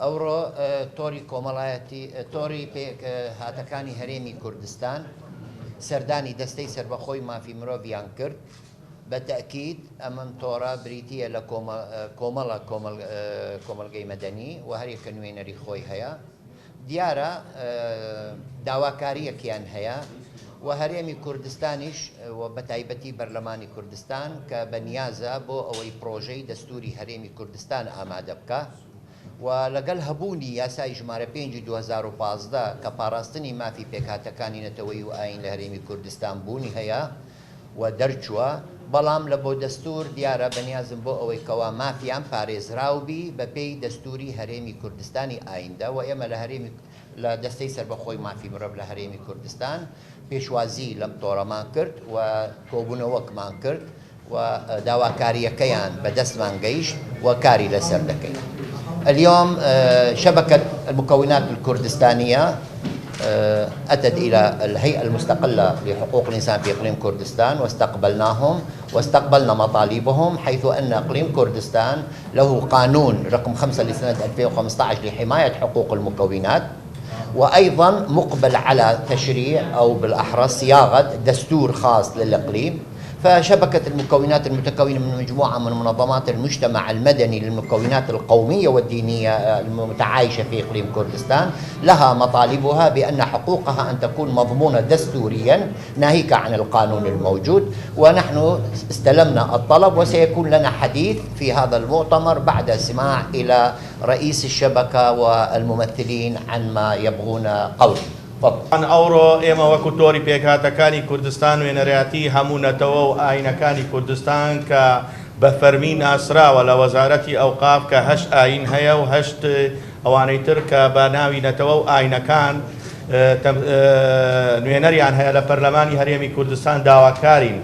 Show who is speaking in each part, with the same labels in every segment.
Speaker 1: ئەوڕۆ تۆری کۆمەڵایەتی تۆری پێک هاتەکانی هەرێمی کوردستان سەردانی دەستەی سربەخۆی مافی مرۆڤیان کرد بە تەکید ئەمەم تۆڕە بریتیە لە کۆمەڵگەی مەدەنی و هەرێکە نوێنەری خۆی هەیە دیارە داواکاریەکیان هەیە و هەرێمی کوردستانیش و بە تایبەتی بەرلەمانی کوردستان کە بەنیازە بۆ ئەوەی پرۆژەی دەستوری هەرێمی کوردستان ئامادە بکە و لەگەڵ هەبوونی یاسای ژمارە 5 2015 کە پاراستنی مافی پێکهاتەکانی نەتەوەی و ئاین لە هەرێمی کوردستان بوونی هەیە و دەرچووە بەڵام لە بۆ دەستور دیارە بەنیازم بۆ ئەوەی کەوا مافیان پارێزراوبی بە پێی دەستوری هەرێمی کوردستانی ئایندا و ئێمە لە هەرێمی لە دەستەی سربەخۆی مافی مرۆڤ لە هەرێمی کوردستان پێشوازی لەم تۆڕەمان کرد و کۆبوونەوەکمان کرد و داواکاریەکەیان بەدەستمان گەیشت و کاری لەسەر دەکەین. اليوم شبكة المكونات الكردستانية أتت إلى الهيئة المستقلة لحقوق الإنسان في إقليم كردستان واستقبلناهم واستقبلنا مطالبهم حيث أن إقليم كردستان له قانون رقم 5 لسنة 2015 لحماية حقوق المكونات وأيضا مقبل على تشريع أو بالأحرى صياغة دستور خاص للإقليم. فشبكة المكونات المتكونة من مجموعة من منظمات المجتمع المدني للمكونات القومية والدينية المتعايشة في إقليم كردستان لها مطالبها بأن حقوقها أن تكون مضمونة دستوريا ناهيك عن القانون الموجود ونحن استلمنا الطلب وسيكون لنا حديث في هذا المؤتمر بعد استماع إلى رئيس الشبكة والممثلين عن ما يبغون قوله.
Speaker 2: ئەن ئەوڕۆ ئێمە وەکو تۆری پێکهاتەکانی کوردستان وێنەرایەتی هەموونەتەوە و ئاینەکانی کوردستان کە بە فەرمی ناسراوە لە وەزارەتی ئەوقاف کە 8 ئاین هەیە و 8 ئەوانەی تر کە بە ناوی نەتەوە و ئاینەکان نوێنەریان هەیە لە پەرلەمانی هەرێمی کوردستان داواکارین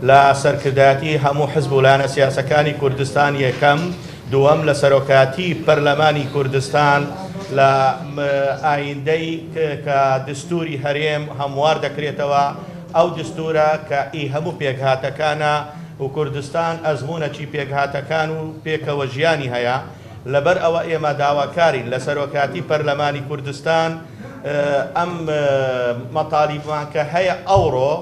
Speaker 2: لە سەرکردایەتی هەموو حزب و لایەنە سیاسەکانی کوردستان یەکەم دووەم لە سەرۆکاتی پەرلەمانی کوردستان لە ئایندەی کە دستوری هەرێم هەموار دەکرێتەوە ئەو دستورە کە هەموو پێکهاتەکانە و کوردستان ئەزمونەکی پێکهاتەکان و پێکەوە ژیانی هەیە لەبەر ئەوە ئێمە داواکارین لە سەرۆکاتی پەرلەمانی کوردستان ئەم مەطالیبمان کە هەیە ئەوڕۆ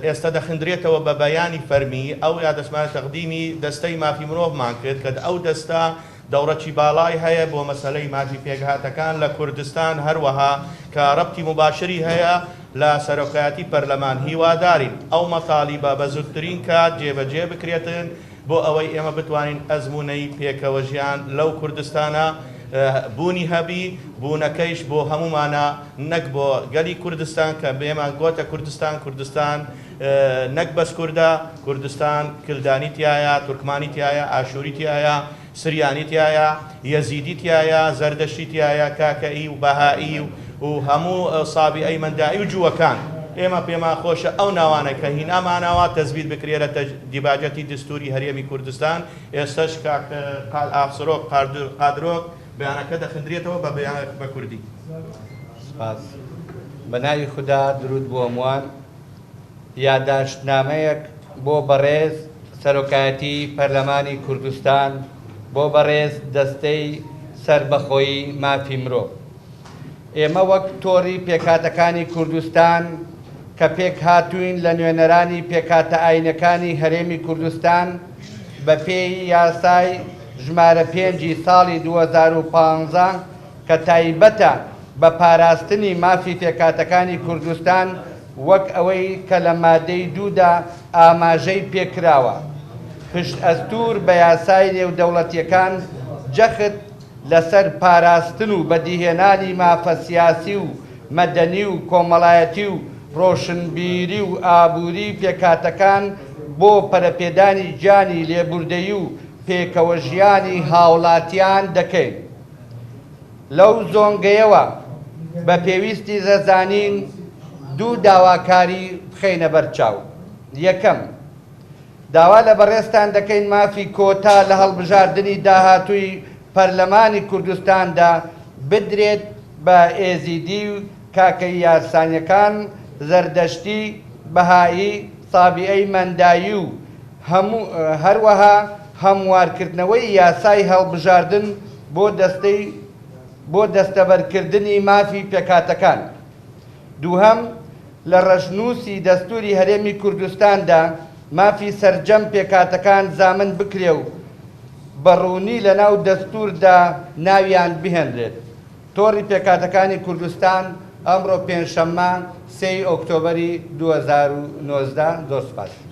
Speaker 2: ئێستا دەخندرێتەوە بە بەیانی فەرمی ئەو یا دەستمانە تەقدیمی دەستەی مافی مرۆڤمان کرد کە ئەو دەستە دەوڕەکی باڵای هەیە بۆ مەسەلەی مافی پێکهاتەکان لە کوردستان هەروەها کە ڕەبتی مباشری هەیە لە سەرۆکایەتی پەرلەمان هیوادارین ئەو مەطالیبە بە زووترین کات جێبەجێ بکرێتن بۆ ئەوەی ئێمە بتوانین ئەزمونەی پێکەوە ژیان لەو کوردستانە بوونی هەبی بوونەکەیش بۆ هەمومانە نەک بۆ گەلی کوردستان کە بێمان گۆتە کوردستان نەک بەس کوردستان کلدانی تایە تورکمانی تایە ئاشووری تایە سریانی تایە یەزیدی تایە زەردەشتی تایە کاکەئی و بەهایی و هەموو سابیعەی مەندایی و جووەکان ئێمە پێمان خۆشە ئەو ناوانە کە هینامانەوە تەزبیت بکرێرە دیباجەتی دستوری هەرێمی کوردستان ئێستش ئافسرۆک قادرۆک بەیانەکە دەخندرێتەوە بە بەیانێک بە کوردی.
Speaker 3: سپاس. بە ناوی خوددا درود بۆ هەمووان یادداشتنامەیەک بۆ بەڕێز سەرۆکایەتی پەرلەمانی کوردستان بۆ بەڕێز دەستەی سربەخۆیی مافی مرۆڤ. ئێمە وەک تۆری پێکهاتەکانی کوردستان کە پێک هاتوین لە نوێنەرانی پێکهاتە ئاینەکانی هەرێمی کوردستان بە پێی یاسای ژمارە 5 ساڵی 2015 کە تایبەتە بە پاراستنی مافی پێکهاتەکانی کوردستان وەک ئەوەی کە لە مادەی 2دا ئاماژەی پێکراوە پشت ئەستور بە یاسای نێودەوڵەتیەکان جەخت لەسەر پاراستن و بەدیهێنانی مافە سیاسی و مەدەنی و کۆمەڵایەتی و ڕۆشنبیری و ئابووری پێکهاتەکان بۆ پەرەپێدانی گیانی لێبوردەیی و پێکەوە ژیانی هاوڵاتیان دەکەین. لەو زۆنگەیەوە بە پێویستی زەزانین دوو داواکاری بخەینە بەرچاو. یەکەم داوا لە بەڕێستان دەکەین مافی کۆتا لە هەڵبژاردننی داهاتووی پەرلەمانی کوردستاندا بدرێت بە ئێزیدی و کاکەی یارسانیەکان زەردەشتی بەهایی سابیعەی مەندایی و هەروەها هەموارکردنەوەی یاسای هەڵبژاردن بۆ دەستەبەرکردنی مافی پێکهاتەکان. دووهەم، لە ڕەشنووسی دەستوری هەرێمی کوردستاندا مافی سەرجەم پێکهاتەکان زامن بکرێ و بەڕوونی لە ناو دەستوردا ناویان بهێنرێت. تۆڕی پێکهاتەکانی کوردستان ئەمڕۆ پێنجشەممە 3 ئۆکتۆبەری 2019. زۆر سوپاس.